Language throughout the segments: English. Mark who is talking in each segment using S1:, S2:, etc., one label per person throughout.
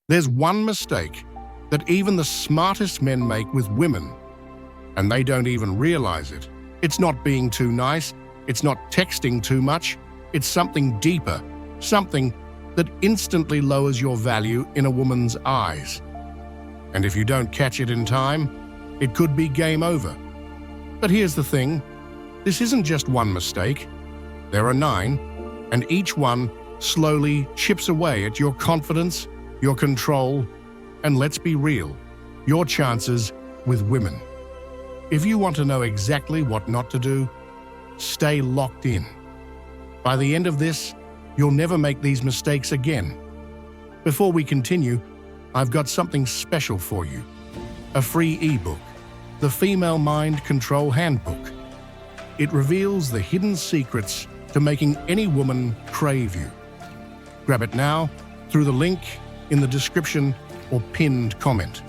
S1: There's one mistake that even the smartest men make with women, and they don't even realize it. It's not being too nice, it's not texting too much, it's something deeper, something that instantly lowers your value in a woman's eyes. And if you don't catch it in time, it could be game over. But here's the thing, this isn't just one mistake. There are 9, and each one slowly chips away at your confidence, your control, and let's be real, your chances with women. If you want to know exactly what not to do, stay locked in. By the end of this, you'll never make these mistakes again. Before we continue, I've got something special for you. A free ebook, the Female Mind Control Handbook. It reveals the hidden secrets to making any woman crave you. Grab it now through the link in the description or pinned comment.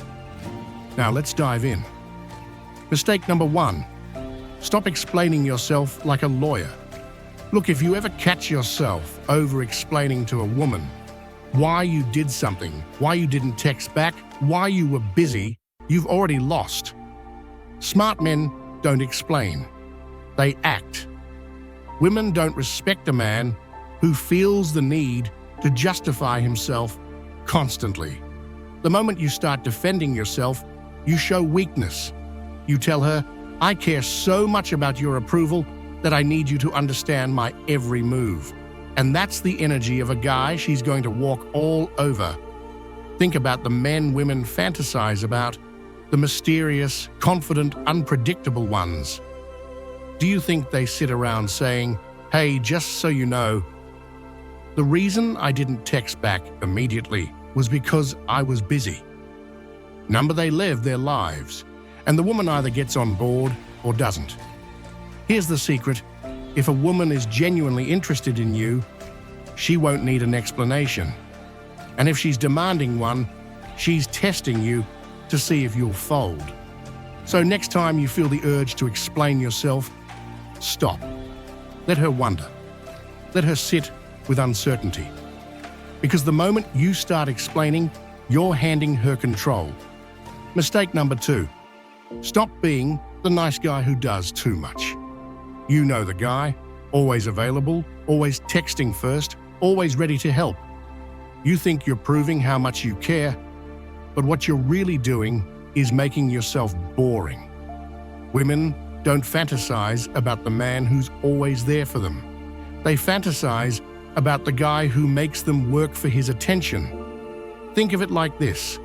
S1: Now let's dive in. Mistake number 1. Stop explaining yourself like a lawyer. Look, if you ever catch yourself over-explaining to a woman why you did something, why you didn't text back, why you were busy, you've already lost. Smart men don't explain. They act. Women don't respect a man who feels the need to justify himself constantly. The moment you start defending yourself, you show weakness. You tell her, I care so much about your approval that I need you to understand my every move. And that's the energy of a guy she's going to walk all over. Think about the men women fantasize about, the mysterious, confident, unpredictable ones. Do you think they sit around saying, hey, just so you know, the reason I didn't text back immediately was because I was busy? Number, they live their lives, and the woman either gets on board or doesn't. Here's the secret. If a woman is genuinely interested in you, she won't need an explanation. And if she's demanding one, she's testing you to see if you'll fold. So next time you feel the urge to explain yourself, stop. Let her wonder. Let her sit with uncertainty. Because the moment you start explaining, you're handing her control. Mistake number 2. Stop being the nice guy who does too much. You know the guy, always available, always texting first, always ready to help. You think you're proving how much you care, but what you're really doing is making yourself boring. Women don't fantasize about the man who's always there for them. They fantasize about the guy who makes them work for his attention. Think of it like this.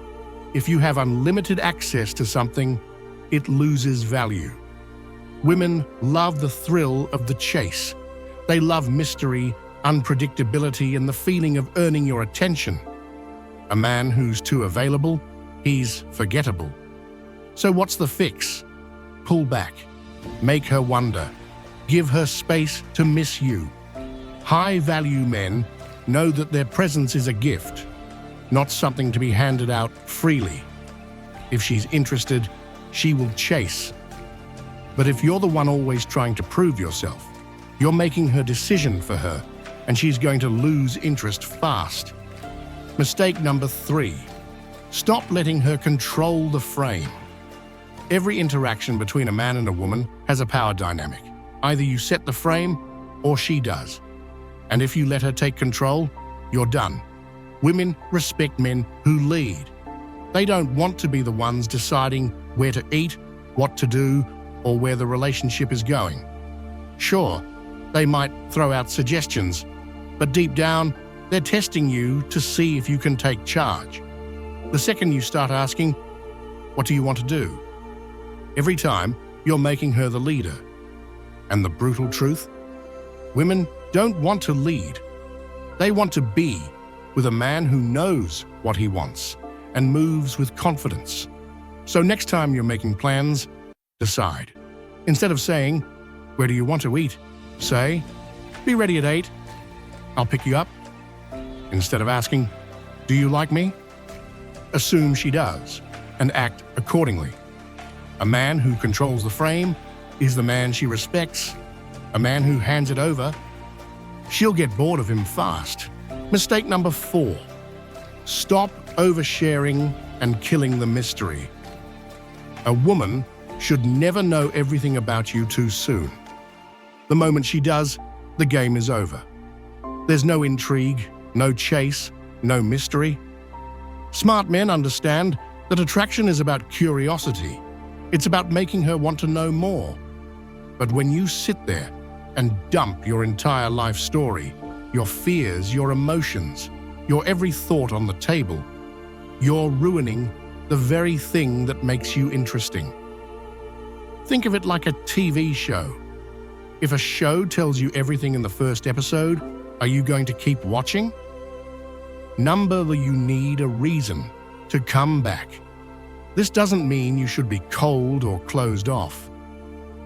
S1: If you have unlimited access to something, it loses value. Women love the thrill of the chase. They love mystery, unpredictability, and the feeling of earning your attention. A man who's too available, he's forgettable. So what's the fix? Pull back. Make her wonder. Give her space to miss you. High-value men know that their presence is a gift, not something to be handed out freely. If she's interested, she will chase. But if you're the one always trying to prove yourself, you're making her decision for her, and she's going to lose interest fast. Mistake number 3. Stop letting her control the frame. Every interaction between a man and a woman has a power dynamic. Either you set the frame, or she does. And if you let her take control, you're done. Women respect men who lead. They don't want to be the ones deciding where to eat, what to do, or where the relationship is going. Sure, they might throw out suggestions, but deep down, they're testing you to see if you can take charge. The second you start asking, what do you want to do? Every time, you're making her the leader. And the brutal truth? Women don't want to lead. They want to be with a man who knows what he wants and moves with confidence. So next time you're making plans, decide. Instead of saying, where do you want to eat? Say, be ready at 8. I'll pick you up. Instead of asking, do you like me? Assume she does and act accordingly. A man who controls the frame is the man she respects. A man who hands it over, she'll get bored of him fast. Mistake number 4. Stop oversharing, and killing the mystery. A woman should never know everything about you too soon. The moment she does, the game is over. There's no intrigue, no chase, no mystery. Smart men understand that attraction is about curiosity. It's about making her want to know more. But when you sit there and dump your entire life story, your fears, your emotions, your every thought on the table, you're ruining the very thing that makes you interesting. Think of it like a TV show. If a show tells you everything in the first episode, are you going to keep watching? Number that you need a reason to come back. This doesn't mean you should be cold or closed off.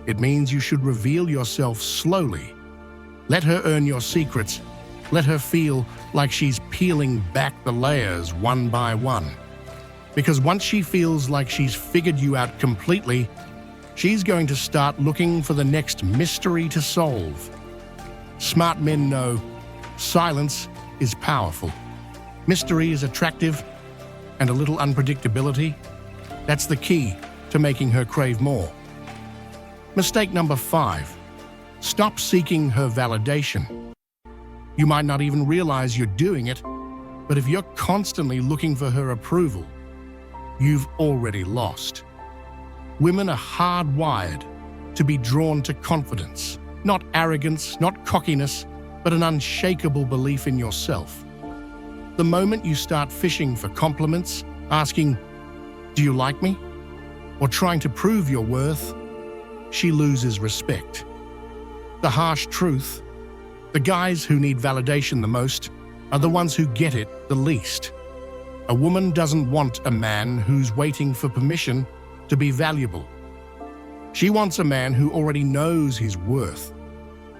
S1: It means you should reveal yourself slowly. Let her earn your secrets. Let her feel like she's peeling back the layers one by one. Because once she feels like she's figured you out completely, she's going to start looking for the next mystery to solve. Smart men know silence is powerful. Mystery is attractive, and a little unpredictability, that's the key to making her crave more. Mistake number 5, stop seeking her validation. You might not even realize you're doing it, but if you're constantly looking for her approval, you've already lost. Women are hardwired to be drawn to confidence, not arrogance, not cockiness, but an unshakable belief in yourself. The moment you start fishing for compliments, asking, "Do you like me?" or trying to prove your worth, she loses respect. The harsh truth, the guys who need validation the most are the ones who get it the least. A woman doesn't want a man who's waiting for permission to be valuable. She wants a man who already knows his worth,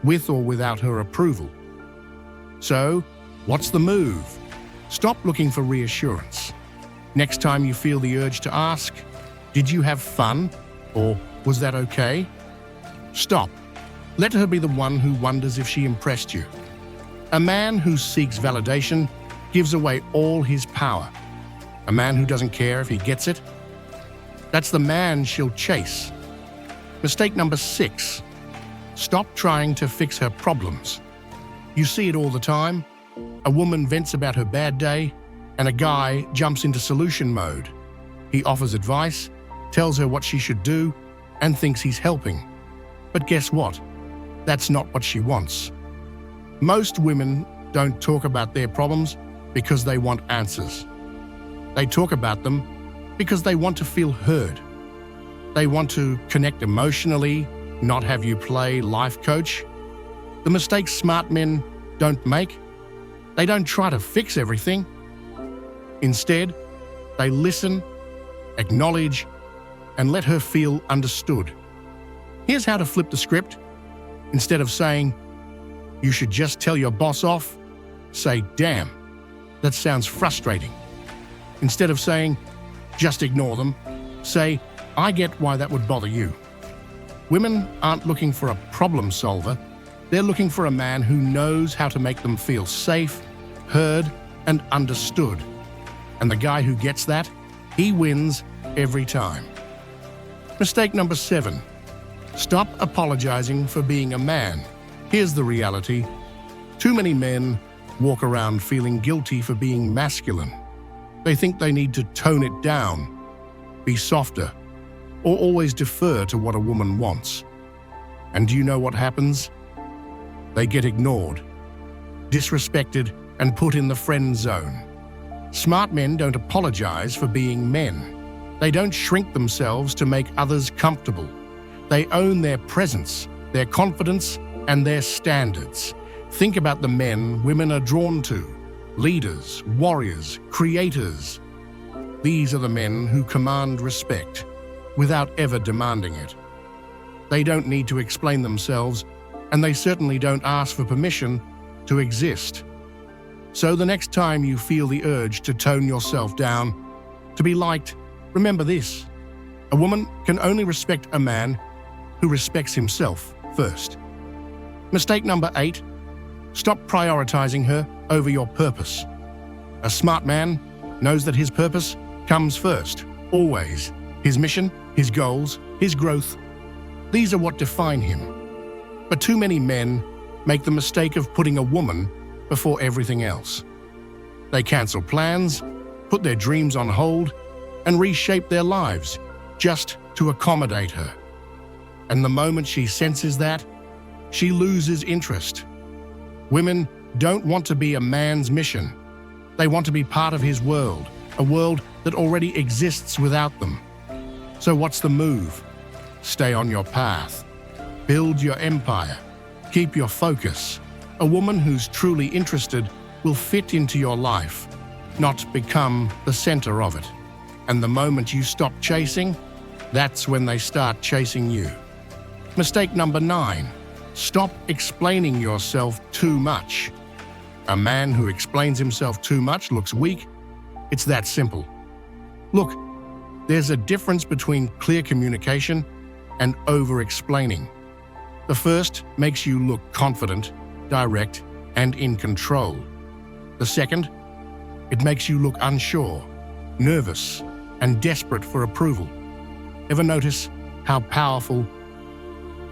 S1: with or without her approval. So, what's the move? Stop looking for reassurance. Next time you feel the urge to ask, "Did you have fun?" or "Was that okay?" Stop. Let her be the one who wonders if she impressed you. A man who seeks validation gives away all his power. A man who doesn't care if he gets it, that's the man she'll chase. Mistake number 6, stop trying to fix her problems. You see it all the time. A woman vents about her bad day, and a guy jumps into solution mode. He offers advice, tells her what she should do, and thinks he's helping. But guess what? That's not what she wants. Most women don't talk about their problems because they want answers. They talk about them because they want to feel heard. They want to connect emotionally, not have you play life coach. The mistakes smart men don't make, they don't try to fix everything. Instead, they listen, acknowledge, and let her feel understood. Here's how to flip the script. Instead of saying, "You should just tell your boss off," say, "Damn, that sounds frustrating." Instead of saying, "Just ignore them," say, "I get why that would bother you." Women aren't looking for a problem solver. They're looking for a man who knows how to make them feel safe, heard, and understood. And the guy who gets that, he wins every time. Mistake number 7, stop apologizing for being a man. Here's the reality. Too many men walk around feeling guilty for being masculine. They think they need to tone it down, be softer, or always defer to what a woman wants. And do you know what happens? They get ignored, disrespected, and put in the friend zone. Smart men don't apologize for being men. They don't shrink themselves to make others comfortable. They own their presence, their confidence, and their standards. Think about the men women are drawn to. Leaders, warriors, creators. These are the men who command respect without ever demanding it. They don't need to explain themselves, and they certainly don't ask for permission to exist. So the next time you feel the urge to tone yourself down, to be liked, remember this: a woman can only respect a man who respects himself first. Mistake number 8, stop prioritizing her over your purpose. A smart man knows that his purpose comes first, always. His mission, his goals, his growth. These are what define him. But too many men make the mistake of putting a woman before everything else. They cancel plans, put their dreams on hold, and reshape their lives just to accommodate her. And the moment she senses that, she loses interest. Women don't want to be a man's mission. They want to be part of his world, a world that already exists without them. So what's the move? Stay on your path. Build your empire. Keep your focus. A woman who's truly interested will fit into your life, not become the center of it. And the moment you stop chasing, that's when they start chasing you. Mistake number 9. Stop explaining yourself too much. A man who explains himself too much looks weak. It's that simple. Look, there's a difference between clear communication and over-explaining. The first makes you look confident, direct, and in control. The second, it makes you look unsure, nervous, and desperate for approval. Ever notice how powerful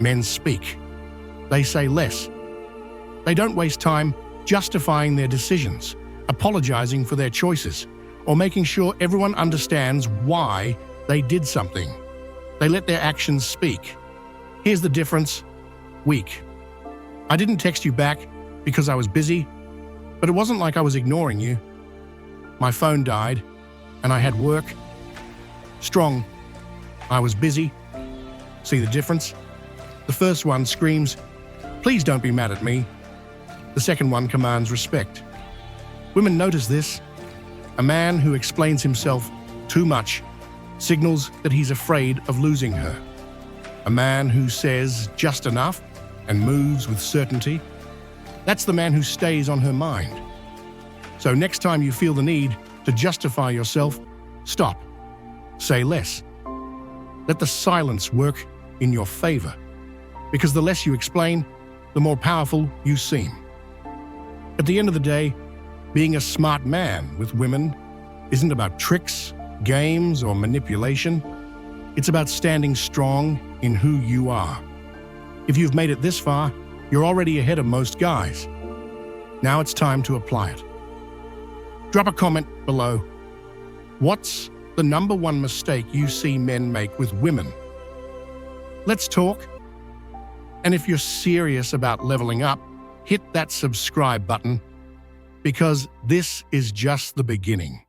S1: men speak? They say less. They don't waste time justifying their decisions, apologizing for their choices, or making sure everyone understands why they did something. They let their actions speak. Here's the difference. Weak. I didn't text you back because I was busy, but it wasn't like I was ignoring you. My phone died, and I had work. Strong. I was busy. See the difference? The first one screams, "Please don't be mad at me." The second one commands respect. Women notice this. A man who explains himself too much signals that he's afraid of losing her. A man who says just enough and moves with certainty, that's the man who stays on her mind. So next time you feel the need to justify yourself, stop. Say less. Let the silence work in your favor. Because the less you explain, the more powerful you seem. At the end of the day, being a smart man with women isn't about tricks, games, or manipulation. It's about standing strong in who you are. If you've made it this far, you're already ahead of most guys. Now it's time to apply it. Drop a comment below. What's the number one mistake you see men make with women? Let's talk. And if you're serious about leveling up, hit that subscribe button, because this is just the beginning.